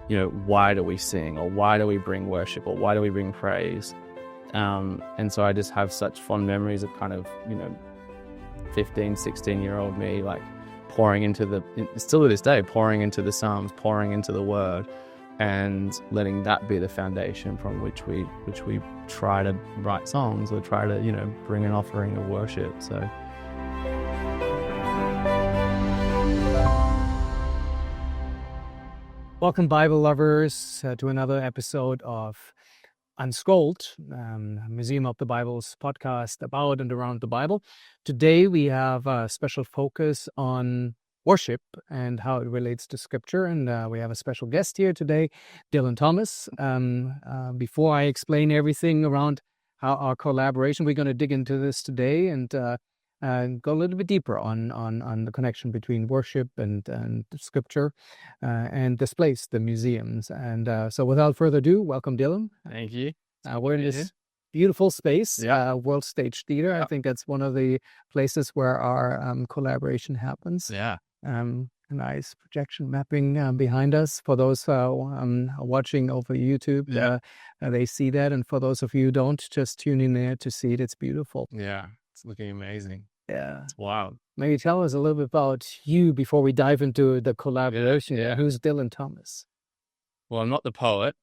why do we sing, or why do we bring worship, or why do we bring praise? And so I just have such fond memories of kind of, 15, 16-year-old me, like pouring into still to this day, pouring into the Psalms, pouring into the Word, and letting that be the foundation from which we try to write songs, or try to, bring an offering of worship. So. Welcome, Bible lovers, to another episode of Unscrolled, Museum of the Bible's podcast about and around the Bible. Today we have a special focus on worship and how it relates to Scripture, and we have a special guest here today, Dylan Thomas. Before I explain everything around how our collaboration, we're going to dig into this today and go a little bit deeper on the connection between worship and Scripture and this place, the museums. And so without further ado, welcome, Dylan. Thank you. We're in this beautiful space, Yeah. World Stage Theater. Yeah. I think that's one of the places where our collaboration happens. Yeah. Nice projection mapping behind us. For those watching over YouTube, they see that. And for those of you who don't, just tune in there to see it. It's beautiful. Yeah. It's looking amazing. Yeah. It's wild. Maybe tell us a little bit about you before we dive into the collaboration. Yeah. Who's Dylan Thomas? Well, I'm not the poet.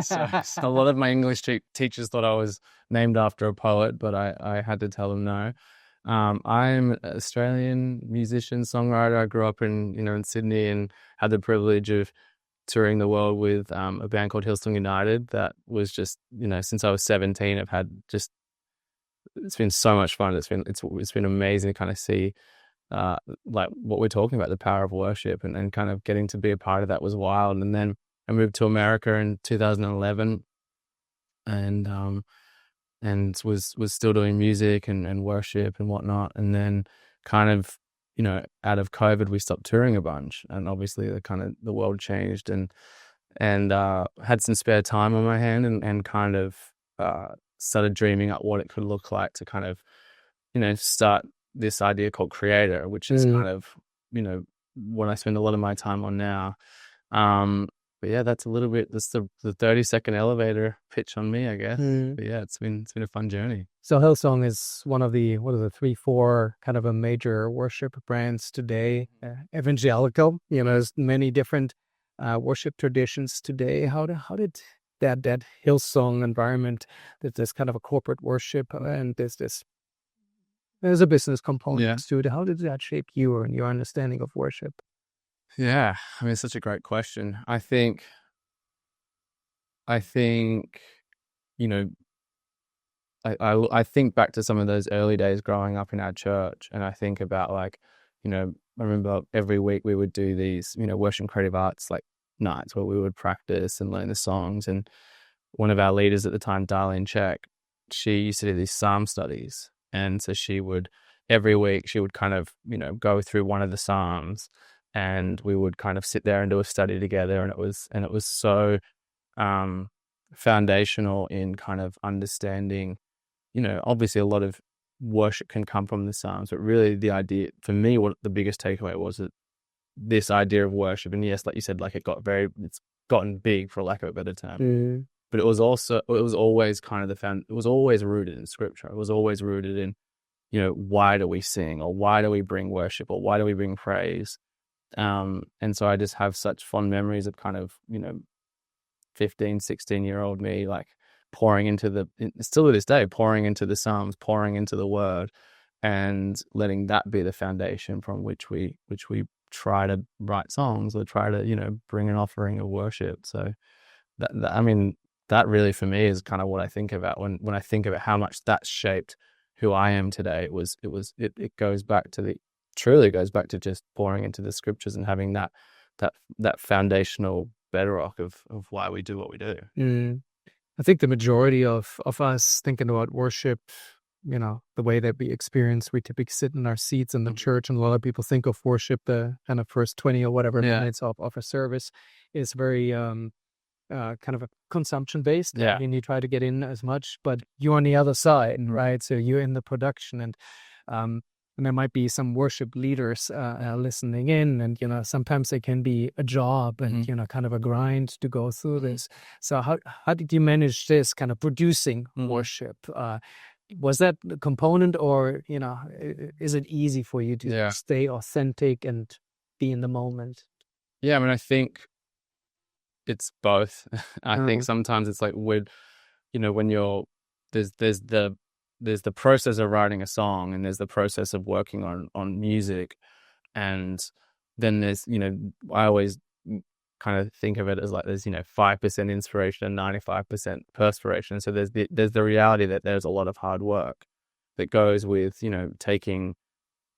So a lot of my English teachers thought I was named after a poet, but I had to tell them no. I'm an Australian musician, songwriter. I grew up in Sydney and had the privilege of touring the world with a band called Hillsong United. That was just, since I was 17, I've had just, it's been so much fun. It's been amazing to kind of see like what we're talking about, the power of worship, and kind of getting to be a part of that was wild. And then I moved to America in 2011 and was still doing music and worship and whatnot. And then kind of, out of COVID, we stopped touring a bunch, and obviously the world changed, and had some spare time on my hand, and kind of started dreaming up what it could look like to kind of, start this idea called Creatr, which is kind of, what I spend a lot of my time on now. But yeah, that's the 30-second elevator pitch on me, I guess. But yeah, it's been a fun journey. So Hillsong is one of the 3-4 kind of a major worship brands today. Evangelical, there's many different worship traditions today. How did that Hillsong environment, that there's kind of a corporate worship and there's a business component to it. How did that shape you and your understanding of worship? Yeah, I mean, it's such a great question. I think, I think back to some of those early days growing up in our church, and I think about I remember every week we would do these, worship and creative arts nights where we would practice and learn the songs. And one of our leaders at the time, Darlene Check, she used to do these psalm studies, and so every week she would kind of go through one of the psalms, and we would kind of sit there and do a study together, and it was so foundational in kind of understanding. Obviously a lot of worship can come from the Psalms, but really the idea for me, what the biggest takeaway was, that this idea of worship, and yes, like you said, it's gotten big, for lack of a better term, but it was always kind of it was always rooted in Scripture. It was always rooted in, why do we sing, or why do we bring worship, or why do we bring praise? And so I just have such fond memories of kind of, 15, 16-year-old me, like pouring into still to this day, pouring into the Psalms, pouring into the Word, and letting that be the foundation from which we try to write songs, or try to, bring an offering of worship. So that really for me is kind of what I think about when I think about how much that shaped who I am today. It goes back to truly goes back to just pouring into the Scriptures and having that foundational bedrock of why we do what we do. I think the majority of us thinking about worship, the way that we experience, we typically sit in our seats in the church, and a lot of people think of worship, the kind of first 20 or whatever minutes of a service is very kind of a consumption based. Yeah. And you try to get in as much, but you're on the other side, right? So you're in the production, and And there might be some worship leaders listening in, and sometimes it can be a job and kind of a grind to go through this. So how did you manage this kind of producing worship? Was that a component, or is it easy for you to stay authentic and be in the moment? Yeah, I mean, I think it's both. I think sometimes it's like when there's the process of writing a song, and there's the process of working on music, and then there's I always kind of think of it as like there's 5% inspiration and 95% perspiration. So there's the reality that there's a lot of hard work that goes with taking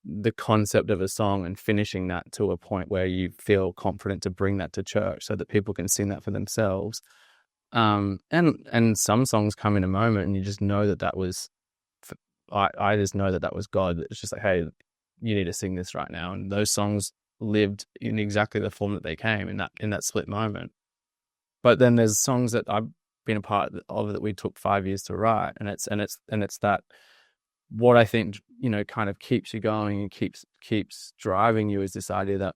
the concept of a song and finishing that to a point where you feel confident to bring that to church so that people can sing that for themselves. And some songs come in a moment, and you just know that was I just know that was God. It's just like, hey, you need to sing this right now. And those songs lived in exactly the form that they came in that split moment. But then there's songs that I've been a part of that we took 5 years to write, and it's that what I think kind of keeps you going and keeps driving you is this idea that,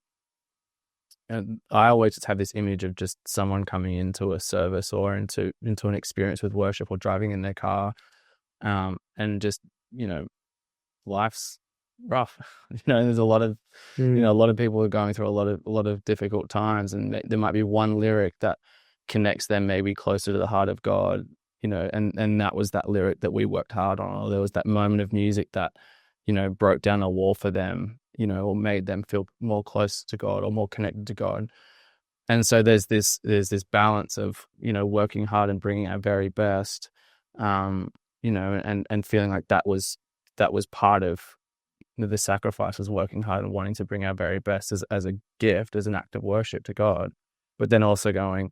and I always just have this image of just someone coming into a service or into an experience with worship, or driving in their car, and just life's rough. There's a lot of a lot of people are going through a lot of difficult times, and there might be one lyric that connects them maybe closer to the heart of God, and that was that lyric that we worked hard on, or there was that moment of music that broke down a wall for them, or made them feel more close to God or more connected to God. And so there's this balance of working hard and bringing our very best, and feeling like that was part of the sacrifice, was working hard and wanting to bring our very best as a gift, as an act of worship to God. But then also going,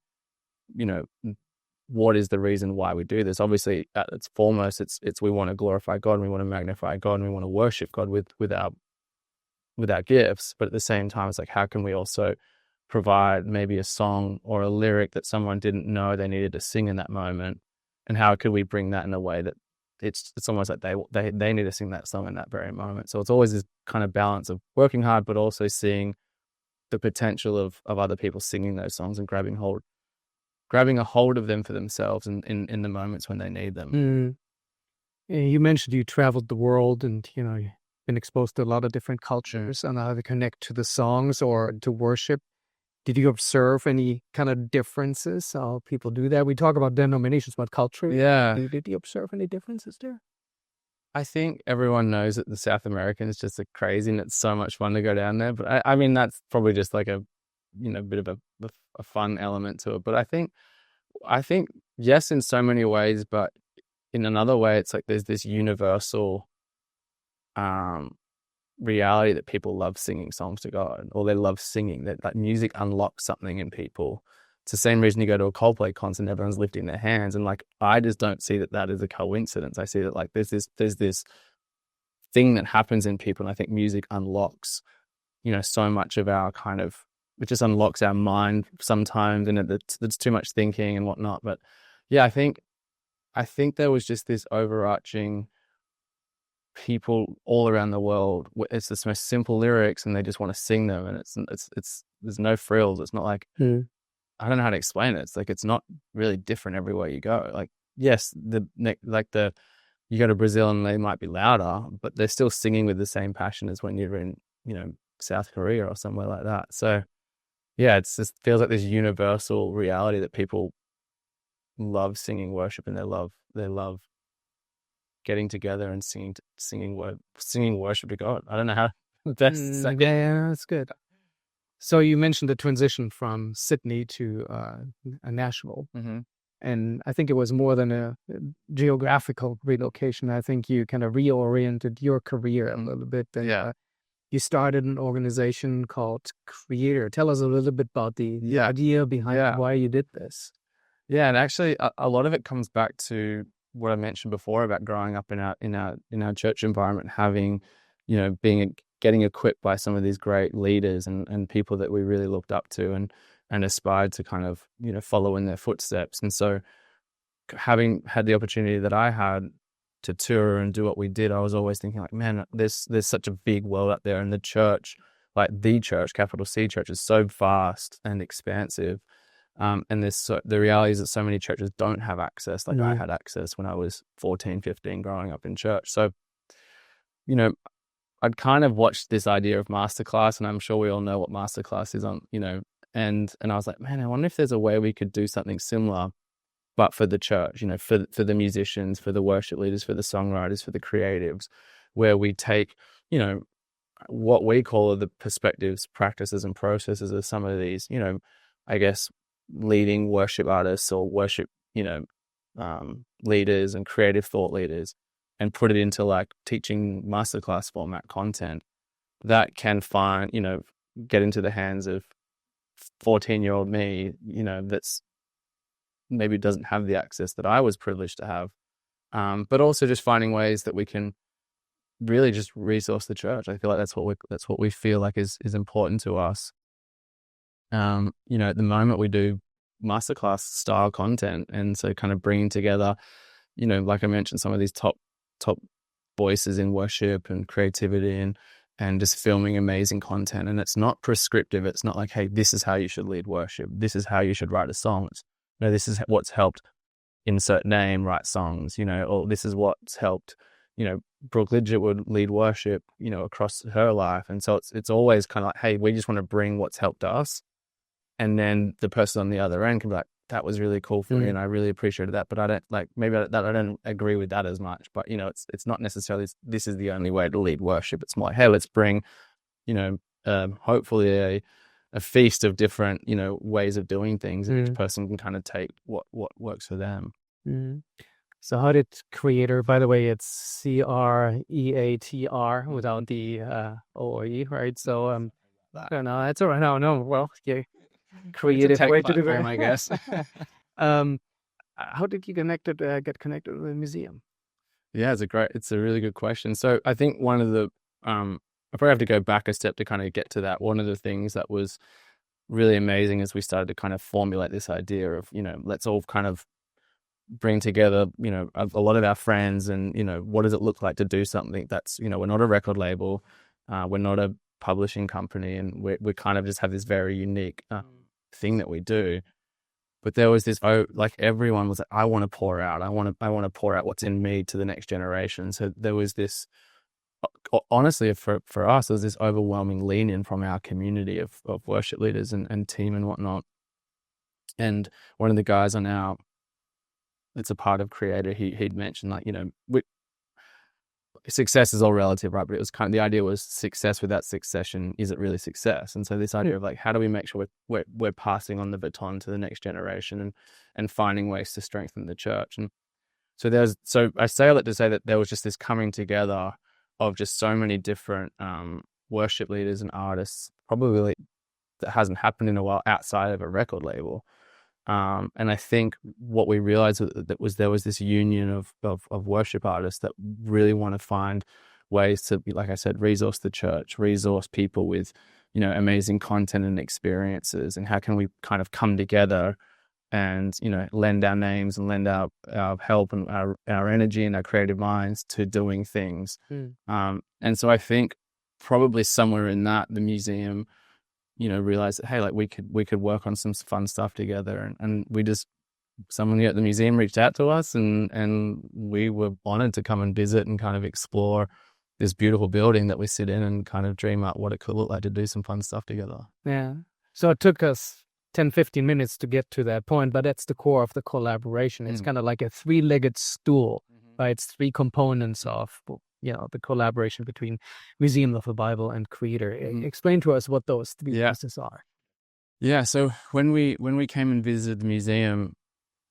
what is the reason why we do this? Obviously, at its foremost, it's we want to glorify God, and we want to magnify God, and we want to worship God with our gifts. But at the same time, it's like, how can we also provide maybe a song or a lyric that someone didn't know they needed to sing in that moment, and how could we bring that in a way that it's almost like they need to sing that song in that very moment. So it's always this kind of balance of working hard, but also seeing the potential of other people singing those songs and grabbing a hold of them for themselves in the moments when they need them. You mentioned you traveled the world, and you've been exposed to a lot of different cultures and how they connect to the songs or to worship. Did you observe any kind of differences how people do that? We talk about denominations, but culture. Yeah. Did you observe any differences there? I think everyone knows that the South Americans just are crazy, and it's so much fun to go down there. But I mean, that's probably just like a bit of a fun element to it. But I think yes, in so many ways, but in another way, it's like there's this universal reality that people love singing songs to God, or they love singing, that like music unlocks something in people. It's the same reason you go to a Coldplay concert and everyone's lifting their hands, and like I just don't see that is a coincidence. I see that like there's this thing that happens in people, and I think music unlocks so much of our kind of, it just unlocks our mind sometimes, and it's too much thinking and whatnot. But yeah, I think there was just this overarching, people all around the world, it's the most simple lyrics and they just want to sing them, and it's there's no frills. It's not like, I don't know how to explain it. It's like, it's not really different everywhere you go. Like, yes, you go to Brazil and they might be louder, but they're still singing with the same passion as when you're in South Korea or somewhere like that. So yeah, it just feels like this universal reality that people love singing worship, and they love getting together and singing worship to God. I don't know how best to say. Yeah, that's good. So you mentioned the transition from Sydney to Nashville, and I think it was more than a geographical relocation. I think you kind of reoriented your career a little bit. And, you started an organization called Creatr. Tell us a little bit about the idea behind why you did this. Yeah, and actually, a lot of it comes back to what I mentioned before about growing up in our church environment, having, getting equipped by some of these great leaders and people that we really looked up to and aspired to kind of, follow in their footsteps. And so having had the opportunity that I had to tour and do what we did, I was always thinking like, man, there's such a big world out there, and the church, like the church, capital C church, is so vast and expansive. And the reality is that so many churches don't have access. Like I had access when I was 14, 15, growing up in church. So, you know, I'd kind of watched this idea of masterclass, and I'm sure we all know what masterclass is on, you know, and I was like, man, I wonder if there's a way we could do something similar, but for the church, you know, for the musicians, for the worship leaders, for the songwriters, for the creatives, where we take, you know, what we call the perspectives, practices, and processes of some of these, you know, I guess, leading worship artists or worship, you know, leaders and creative thought leaders, and put it into like teaching masterclass format content that can find, you know, get into the hands of 14-year-old me, you know, that's maybe doesn't have the access that I was privileged to have. But also just finding ways that we can really just resource the church. I feel like that's what we feel like is important to us. You know, at the moment we do masterclass style content, and so kind of bringing together, you know, like I mentioned, some of these top voices in worship and creativity, and just filming amazing content. And it's not prescriptive. It's not like, hey, this is how you should lead worship. This is how you should write a song. No, this is what's helped insert name write songs, you know, or this is what's helped, you know, Brooke Lidgett would lead worship, you know, across her life. And so it's always kind of like, hey, we just want to bring what's helped us. And then the person on the other end can be like, that was really cool for me, and I really appreciated that. But I don't like, maybe I don't agree with that as much. But, you know, it's not necessarily this is the only way to lead worship. It's more like, hey, let's bring, you know, hopefully a feast of different, you know, ways of doing things. And each person can kind of take what works for them. So how did Creatr, by the way, it's Creatr without the OE, right? So I don't know. That's all right. No. Well, yeah. Creative way to do it, I guess. How did you get connected with the museum? Yeah, it's a really good question. So I think one of the, I probably have to go back a step to kind of get to that. One of the things that was really amazing is we started to kind of formulate this idea of, you know, let's all kind of bring together, you know, a lot of our friends, and, you know, what does it look like to do something that's, you know, we're not a record label, we're not a publishing company, and we kind of just have this very unique thing that we do. But there was this, like everyone was like, I want to pour out. I want to pour out what's in me to the next generation. So there was this, honestly, for us, there was this overwhelming lean in from our community of worship leaders and team and whatnot. And one of the guys on our, it's a part of Creatr, he'd mentioned, like, you know, success is all relative, right? But it was kind of, the idea was success without succession, is it really success? And so this idea of like, how do we make sure we're passing on the baton to the next generation, and finding ways to strengthen the church. And so I say all that to say that there was just this coming together of just so many different worship leaders and artists, probably that hasn't happened in a while outside of a record label. And I think what we realized was there was this union of worship artists that really want to find ways to, like I said, resource the church, resource people with, you know, amazing content and experiences, and how can we kind of come together and, you know, lend our names and lend our help and our energy and our creative minds to doing things. And so I think probably somewhere in that, the museum, you know, realized that, hey, like we could work on some fun stuff together. And we just, someone at the museum reached out to us, and we were honored to come and visit and kind of explore this beautiful building that we sit in, and kind of dream up what it could look like to do some fun stuff together. Yeah. So it took us 10, 15 minutes to get to that point, but that's the core of the collaboration. It's kind of like a three-legged stool, right? It's three components of, you know, the collaboration between Museum of the Bible and Creatr. Explain to us what those three pieces are. Yeah. So when we came and visited the museum,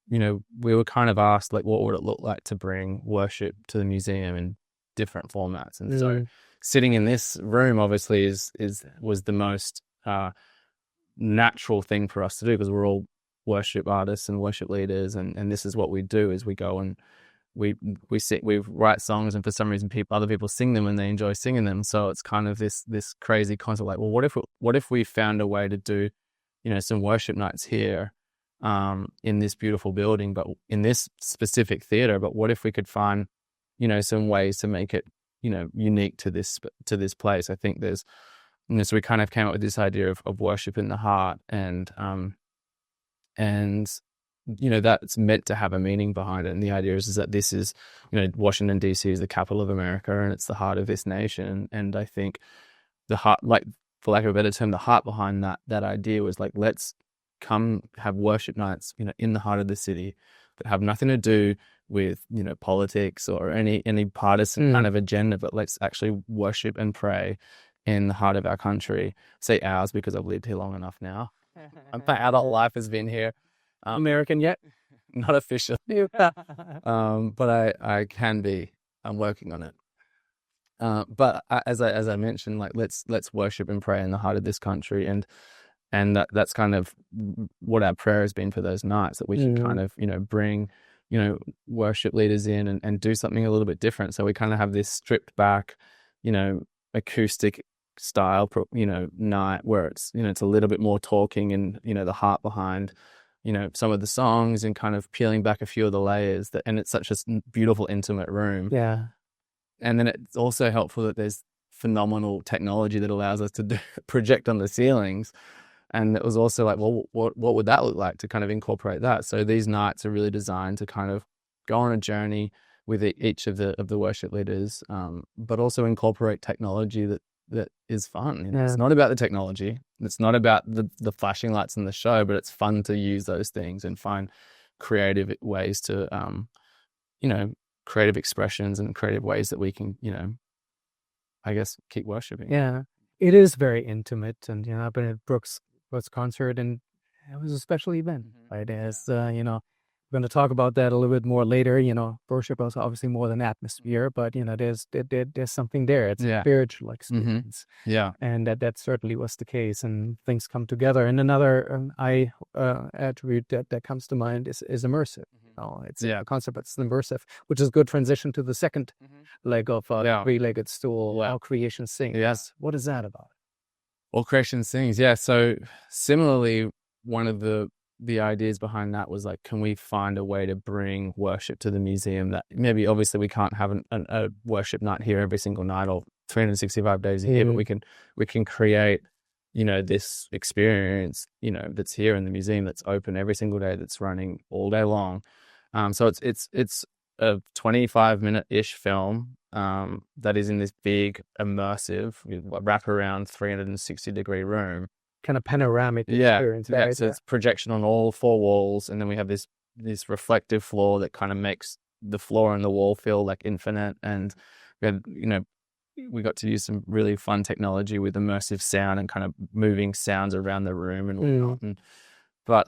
you know, we were kind of asked, like, what would it look like to bring worship to the museum in different formats? And so sitting in this room obviously was the most natural thing for us to do, because we're all worship artists and worship leaders, and this is what we do, is we go and we write songs, and for some reason other people sing them and they enjoy singing them. So it's kind of this crazy concept, like, well, what if we found a way to do, you know, some worship nights here in this beautiful building, but in this specific theater, but what if we could find some ways to make it, unique to this place. I think there's, so we kind of came up with this idea of worship in the heart, and that's meant to have a meaning behind it. And the idea is that this is, Washington DC is the capital of America, and it's the heart of this nation. And I think the heart, like, for lack of a better term, the heart behind that idea was like, let's come have worship nights, in the heart of the city, that have nothing to do with, politics or any partisan kind of agenda, but let's actually worship and pray in the heart of our country. Say ours, because I've lived here long enough now. My adult life has been here. American yet? Not officially. But I can be. I'm working on it. But as I mentioned, like, let's worship and pray in the heart of this country, and that's kind of what our prayer has been for those nights, that we should kind of, bring, worship leaders in and do something a little bit different. So we kind of have this stripped back, acoustic style, night where it's, it's a little bit more talking, and, the heart behind, some of the songs, and kind of peeling back a few of the layers, and it's such a beautiful, intimate room. Yeah. And then it's also helpful that there's phenomenal technology that allows us to project on the ceilings. And it was also like, well, what would that look like to kind of incorporate that? So these nights are really designed to kind of go on a journey with each of the worship leaders, but also incorporate technology that is fun. It's not about the technology. It's not about the flashing lights in the show, but it's fun to use those things and find creative ways to, creative expressions and creative ways that we can, I guess, keep worshiping. Yeah, it is very intimate. And, I've been at Brooks' concert, and it was a special event, right? As, we're going to talk about that a little bit more later. Worship is obviously more than atmosphere, but, there's something there. It's a spiritual experience. Yeah. And that certainly was the case, and things come together. And another attribute that comes to mind is immersive. It's a concept that's immersive, which is a good transition to the second leg of three-legged stool, All Creation Sings. Yes. What is that about? All Creation Sings. Yeah. So similarly, one of the ideas behind that was like, can we find a way to bring worship to the museum? That maybe, obviously, we can't have a worship night here every single night or 365 days a year, but we can create, this experience, that's here in the museum, that's open every single day, that's running all day long. So it's a 25-minute-ish film that is in this big immersive wrap around 360-degree room. Kind of panoramic experience. Yeah, so it's projection on all four walls, and then we have this reflective floor that kind of makes the floor and the wall feel like infinite. And we had, we got to use some really fun technology with immersive sound and kind of moving sounds around the room and whatnot. But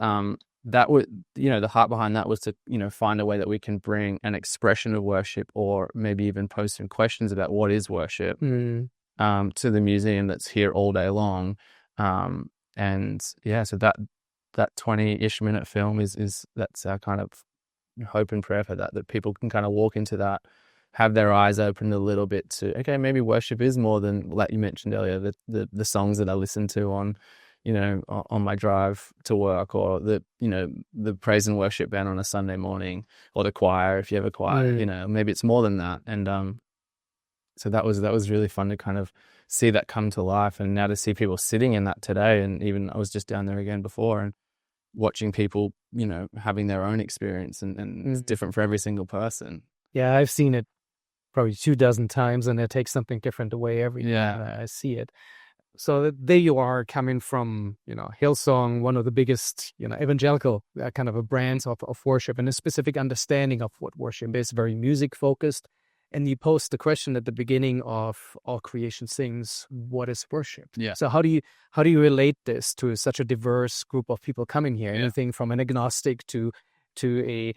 that was, the heart behind that was to, find a way that we can bring an expression of worship, or maybe even pose some questions about what is worship, to the museum that's here all day long. And yeah, so that 20-ish minute film that's our kind of hope and prayer for that people can kind of walk into that, have their eyes opened a little bit to, okay, maybe worship is more than, like you mentioned earlier, the songs that I listen to on, on my drive to work, or the praise and worship band on a Sunday morning, or the choir, if you have a choir, maybe it's more than that. And, so that was really fun to kind of see that come to life, and now to see people sitting in that today. And even I was just down there again before, and watching people, having their own experience, and it's different for every single person. Yeah, I've seen it probably 24 times, and it takes something different away every time I see it. So there you are, coming from, Hillsong, one of the biggest, evangelical kind of a brands of worship, and a specific understanding of what worship is, very music focused. And you posed the question at the beginning of All Creation Sings, what is worship? Yeah. So how do you relate this to such a diverse group of people coming here? Anything from an agnostic to a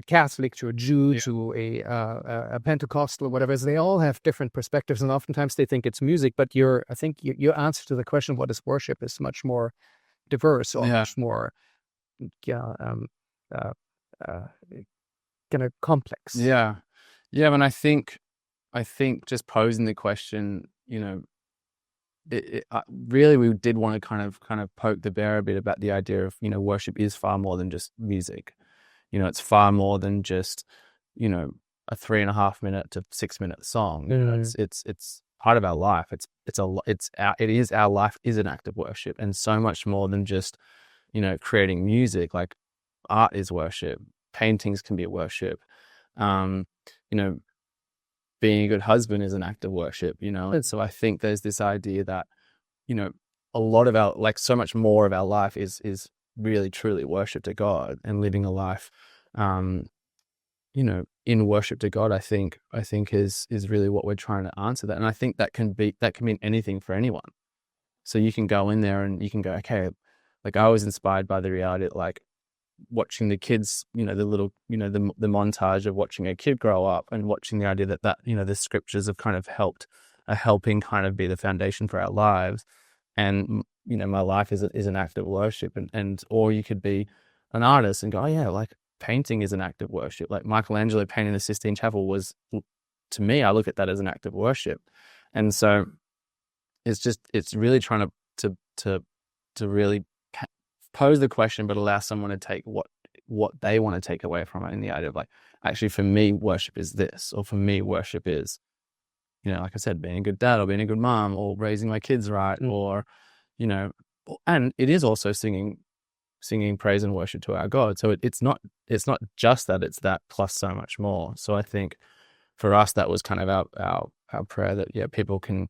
Catholic, to a Jew, to a Pentecostal, whatever. They all have different perspectives, and oftentimes they think it's music. But I think your answer to the question, what is worship, is much more diverse, or much more kind of complex. Yeah. Yeah, and I think just posing the question, really we did want to kind of poke the bear a bit about the idea of, worship is far more than just music. It's far more than just, a 3.5 minute to 6 minute song. Mhm. It's part of our life. Our life is an act of worship, and so much more than just, creating music. Like, art is worship. Paintings can be worship. Um, you know, being a good husband is an act of worship, And so I think there's this idea that, a lot of so much more of our life is really truly worship to God, and living a life, in worship to God. I think is really what we're trying to answer that. And I think that can mean anything for anyone. So you can go in there and you can go, okay, like, I was inspired by the reality that, like, watching the kids, the little, the montage of watching a kid grow up, and watching the idea that the scriptures have kind of helping kind of be the foundation for our lives. And, my life is an act of worship. Or you could be an artist and go, oh yeah, like, painting is an act of worship. Like, Michelangelo painting the Sistine Chapel was, to me, I look at that as an act of worship. And so it's really trying to really pose the question, but allow someone to take what they want to take away from it, in the idea of, like, actually, for me, worship is this, or for me, worship is, like I said, being a good dad, or being a good mom, or raising my kids right, or, and it is also singing praise and worship to our God. So it's not just that, it's that plus so much more. So I think for us, that was kind of our prayer, that people can,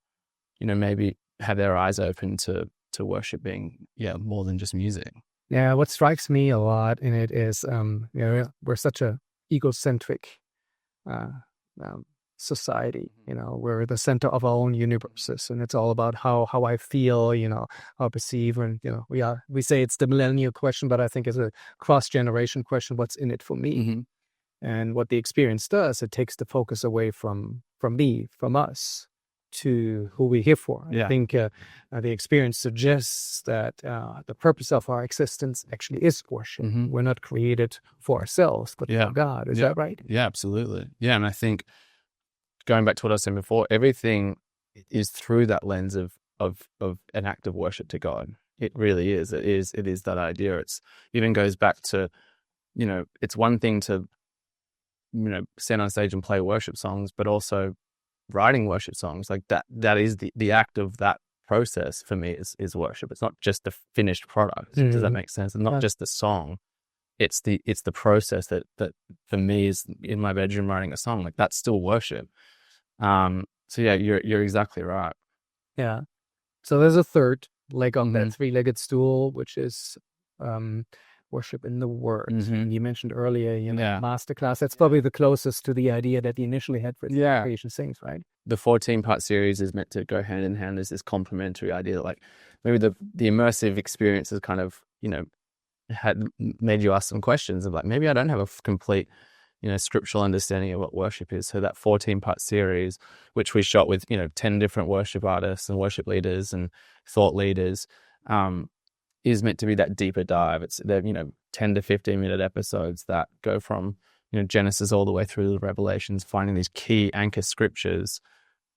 maybe have their eyes open to worship being more than just music. Yeah, what strikes me a lot in it is, we're such a egocentric uh, society. We're the center of our own universes, and it's all about how I feel, how I perceive. And we say it's the millennial question, but I think it's a cross-generation question. What's in it for me? Mm-hmm. And what the experience does, it takes the focus away from me, from us, to who we're here for. I think the experience suggests that the purpose of our existence actually is worship. Mm-hmm. We're not created for ourselves, but for God. Is that right? Yeah, absolutely. Yeah, and I think, going back to what I was saying before, everything is through that lens of an act of worship to God. It really is. It is that idea. It even goes back to, it's one thing to, stand on stage and play worship songs, but also writing worship songs. Like, that is the act of that process for me is worship. It's not just the finished product. Does that make sense? It's not just the song. It's the process that for me is in my bedroom writing a song. Like, that's still worship. So yeah, you're exactly right. Yeah. So there's a third leg on that three-legged stool, which is worship in the Word. And you mentioned earlier, masterclass. That's probably the closest to the idea that you initially had for Creation Sings, right? The 14-part series is meant to go hand in hand as this complementary idea. Like, maybe the immersive experience is kind of, had made you ask some questions of, like, maybe I don't have a complete, scriptural understanding of what worship is. So that 14-part series, which we shot with, 10 different worship artists and worship leaders and thought leaders, is meant to be that deeper dive. It's they're 10 to 15 minute episodes that go from Genesis all the way through the Revelations, finding these key anchor scriptures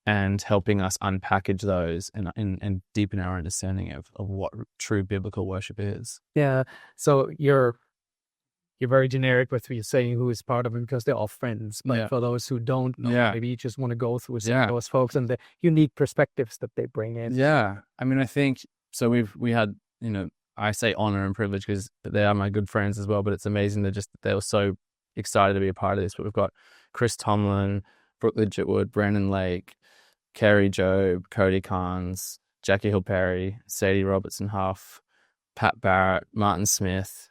and helping us unpackage those and deepen our understanding of what true biblical worship is. Yeah. So you're very generic with you saying who is part of it, because they're all friends. But for those who don't know, maybe you just want to go through some of those folks and the unique perspectives that they bring in. Yeah. I mean, I think so. We had, I say honor and privilege because they are my good friends as well, but it's amazing they were so excited to be a part of this. But we've got Chris Tomlin, Brooke Lidgetwood, Brandon Lake, Kerry Jobe, Cody Carnes, Jackie Hill Perry, Sadie Robertson Huff, Pat Barrett, Martin Smith,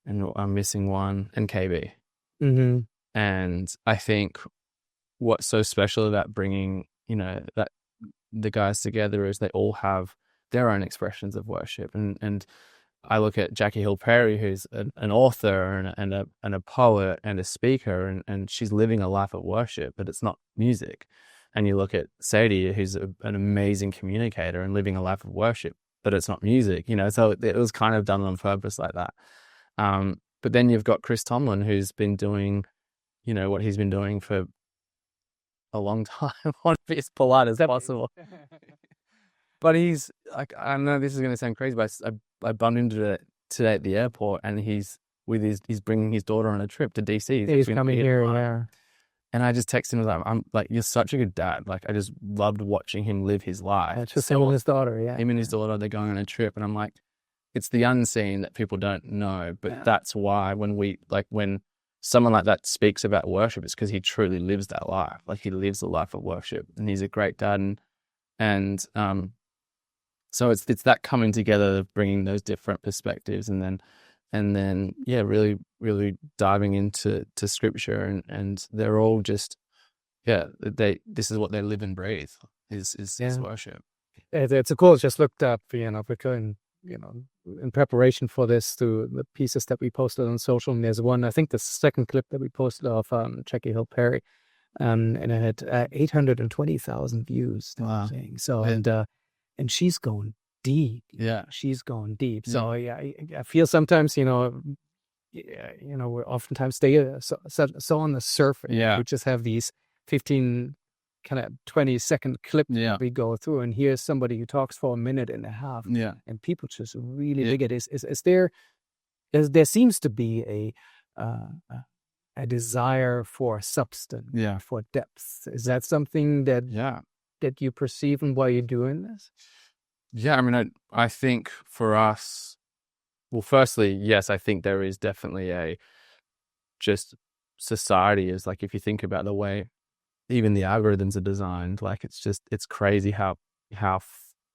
and I'm missing one, and KB. Mm-hmm. And I think what's so special about bringing, that the guys together is they all have their own expressions of worship. And I look at Jackie Hill Perry, who's an author and a poet and a speaker, and she's living a life of worship, but it's not music. And you look at Sadie, who's an amazing communicator and living a life of worship, but it's not music, so it was kind of done on purpose like that. But then you've got Chris Tomlin, who's been doing, what he's been doing for a long time. I want to be as polite as possible. But he's like, I know this is going to sound crazy, but I bumped into today at the airport, and he's bringing his daughter on a trip to DC. He's coming here, yeah. And I just texted him, like, I'm like, you're such a good dad. Like, I just loved watching him live his life. It's just him and his daughter, yeah. Him and his daughter, they're going on a trip. And I'm like, it's the unseen that people don't know. But that's why when someone like that speaks about worship, it's because he truly lives that life. Like, he lives the life of worship, and he's a great dad. And so it's that coming together of bringing those different perspectives, and then really, really diving into Scripture, and they're all just, this is what they live and breathe is worship. It's a cool. Just looked up, because in preparation for this, through the pieces that we posted on social, and there's one, I think the second clip that we posted of Jackie Hill Perry, and it had 820,000 views. Wow. So and she's going deep. Yeah, she's going deep. So I feel sometimes we oftentimes stay so on the surface. Yeah, we just have these 15 kind of 20-second clip that we go through, and here's somebody who talks for a minute and a half. Yeah, and people just really dig it. Is there seems to be a desire for substance, for depth. Is that something that you perceive in why you're doing this? Yeah, I mean, I think for us, well, firstly, yes, I think there is definitely just society is like, if you think about the way even the algorithms are designed, like, it's crazy how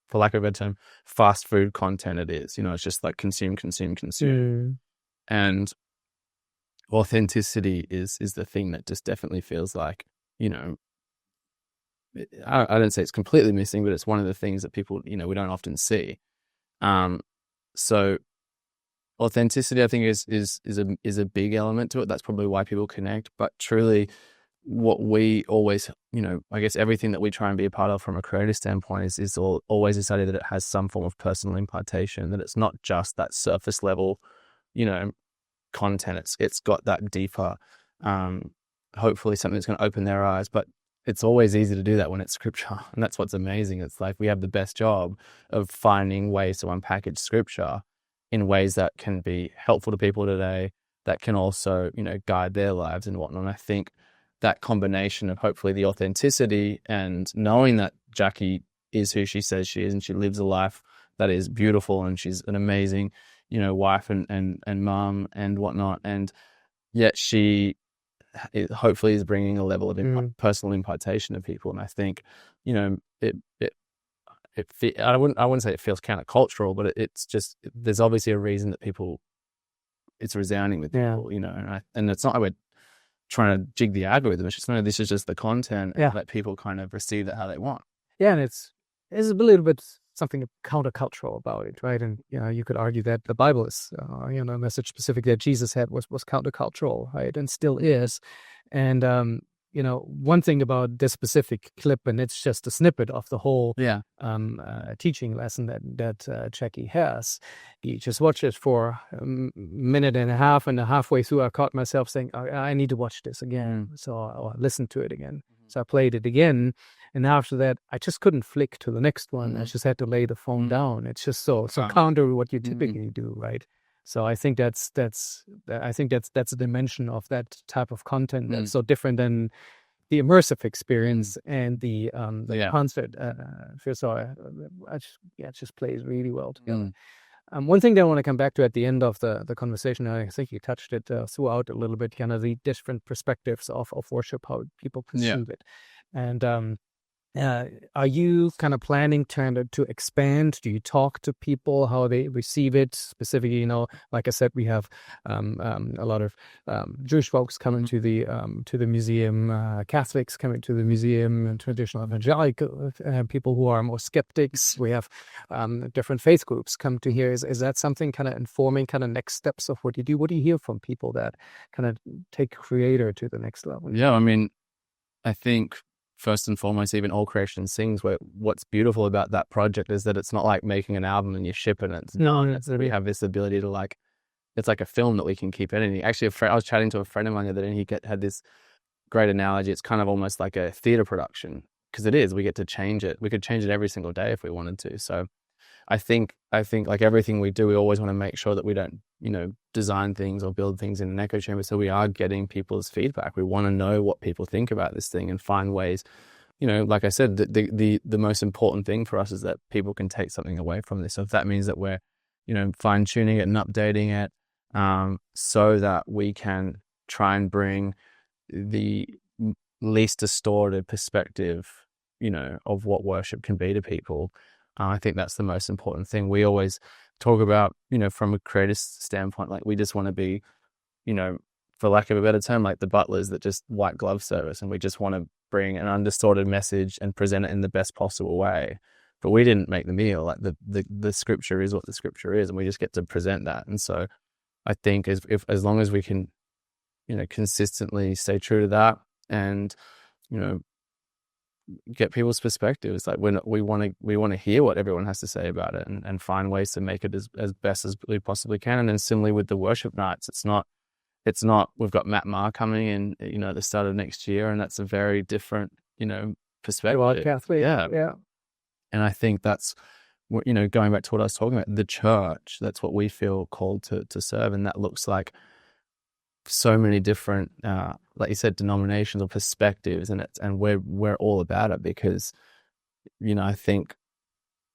for lack of a better term, fast food content it is. It's just like consume. And authenticity is the thing that just definitely feels like, I don't say it's completely missing, but it's one of the things that people, we don't often see. So authenticity, I think, is a big element to it. That's probably why people connect. But truly, what we always, I guess everything that we try and be a part of from a creative standpoint is always this idea that it has some form of personal impartation, that it's not just that surface level, content. It's got that deeper, hopefully something that's going to open their eyes. But it's always easy to do that when it's Scripture, and that's what's amazing. It's like we have the best job of finding ways to unpackage Scripture in ways that can be helpful to people today, that can also, guide their lives and whatnot. And I think that combination of hopefully the authenticity and knowing that Jackie is who she says she is, and she lives a life that is beautiful, and she's an amazing, wife and mom and whatnot. And yet she hopefully is bringing a level of personal impartation to people. And I think, I wouldn't say it feels countercultural, but it's just, there's obviously a reason that it's resounding with people, and it's not like we're trying to jig the algorithm. It's just, no, this is just the content, and let people kind of receive that how they want. Yeah, and it's a little bit something countercultural about it, right? And you could argue that the Bible is, a message specific that Jesus had was countercultural, right? And still is. And one thing about this specific clip, and it's just a snippet of the whole teaching lesson that Jackie has. You just watch it for a minute and a half, and halfway through, I caught myself saying, I need to watch this again. So I listened to it again. So I played it again. And after that, I just couldn't flick to the next one. I just had to lay the phone down. It's just so counter to what you typically do, right? So I think that's a dimension of that type of content that's so different than the immersive experience and the concert. So it just plays really well together. One thing that I want to come back to at the end of the conversation, I think you touched it throughout a little bit, kind of the different perspectives of worship, how people perceive it. And are you kind of planning to expand? Do you talk to people how they receive it? Specifically, like I said, we have a lot of Jewish folks coming to the museum, Catholics coming to the museum, and traditional evangelical people who are more skeptics. We have different faith groups come to here. Is that something kind of informing kind of next steps of what you do? What do you hear from people that kind of take Creatr to the next level? Yeah, I mean, I think first and foremost, even All Creation Sings, what's beautiful about that project is that it's not like making an album and you're shipping it. We have this ability to it's like a film that we can keep editing. Actually, I was chatting to a friend of mine the other day, and he had this great analogy. It's kind of almost like a theater production, because it is. We get to change it. We could change it every single day if we wanted to. So I think like everything we do, we always want to make sure that we don't, design things or build things in an echo chamber. So we are getting people's feedback. We want to know what people think about this thing and find ways, like I said, the most important thing for us is that people can take something away from this. So if that means that we're, fine tuning it and updating it, so that we can try and bring the least distorted perspective, of what worship can be to people. I think that's the most important thing. We always talk about, from a creative standpoint, like we just want to be, for lack of a better term, like the butlers that just white glove service, and we just want to bring an undistorted message and present it in the best possible way. But we didn't make the meal. Like the scripture is what the scripture is, and we just get to present that. And so I think as long as we can, consistently stay true to that and, get people's perspectives, like we want to hear what everyone has to say about it and find ways to make it as best as we possibly can. And then similarly with the worship nights, it's not we've got Matt Maher coming in, at the start of next year, and that's a very different, perspective. Catholic. Yeah. And I think that's, going back to what I was talking about, the church, that's what we feel called to serve. And that looks like so many different, like you said, denominations or perspectives, and we're all about it because, I think,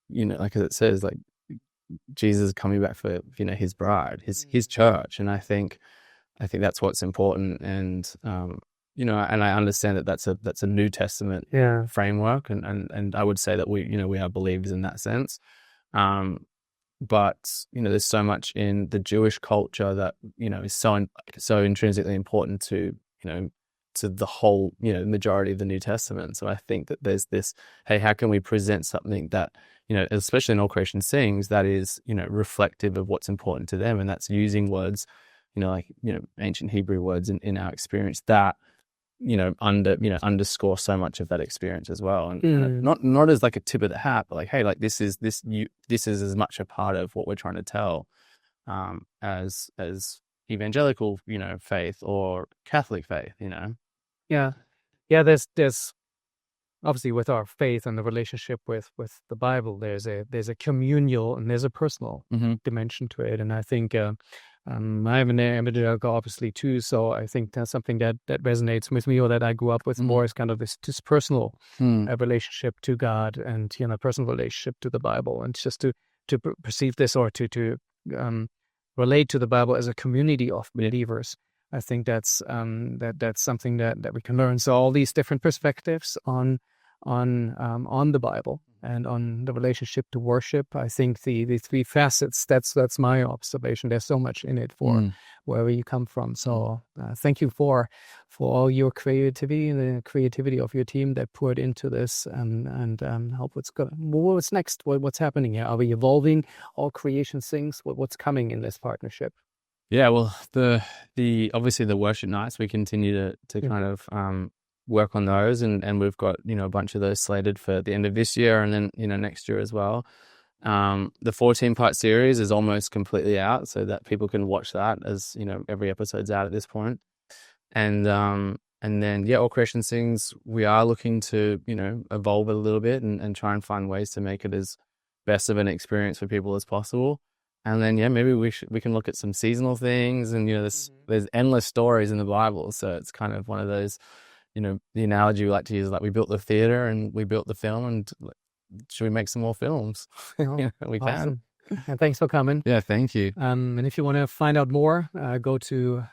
like as it says, like Jesus is coming back for, his bride, his church. And I think that's what's important. And, and I understand that that's a New Testament framework. And I would say that we are believers in that sense. But, there's so much in the Jewish culture that, is so intrinsically important to, to the whole, majority of the New Testament. So I think that there's this, hey, how can we present something that, especially in All Creation Sings, that is, reflective of what's important to them. And that's using words, like, ancient Hebrew words in our experience that, underscore so much of that experience as well. And not as like a tip of the hat, but like, hey, like this is as much a part of what we're trying to tell, as evangelical, faith or Catholic faith, Yeah. There's obviously with our faith and the relationship with the Bible, there's a communal and there's a personal dimension to it. And I think, I'm an evangelical obviously too, so I think that's something that resonates with me, or that I grew up with more, is kind of this personal relationship to God, and personal relationship to the Bible, and just to perceive this, or to relate to the Bible as a community of believers. I think that's something that we can learn. So all these different perspectives on the Bible and on the relationship to worship, I think the three facets, that's my observation. There's so much in it for wherever you come from. So thank you for all your creativity and the creativity of your team that poured into this, and help what's next, what's happening here. Are we evolving All Creation Sings? What's coming in this partnership? Yeah, well, the obviously the worship nights, we continue to kind of work on those, and we've got a bunch of those slated for the end of this year, and then next year as well. The 14-part series is almost completely out, so that people can watch that, as every episode's out at this point. And then All Creation Sings, we are looking to evolve it a little bit and try and find ways to make it as best of an experience for people as possible. And then maybe we can look at some seasonal things, and there's endless stories in the Bible, so it's kind of one of those, the analogy we like to use, like we built the theater and we built the film, and should we make some more films? We Awesome. Can. And thanks for coming. Yeah, thank you. And if you want to find out more, go to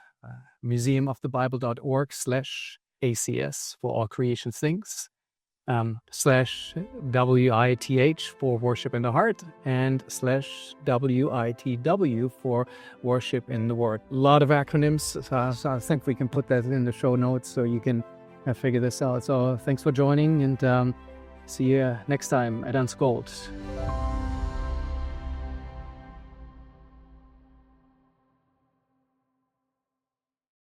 museumofthebible.org/ACS for All Creation Things. /WITH for Worship in the Heart, and /WITW for Worship in the Word. A lot of acronyms, so I think we can put that in the show notes so you can figure this out. So thanks for joining, and see you next time at Unscrolled.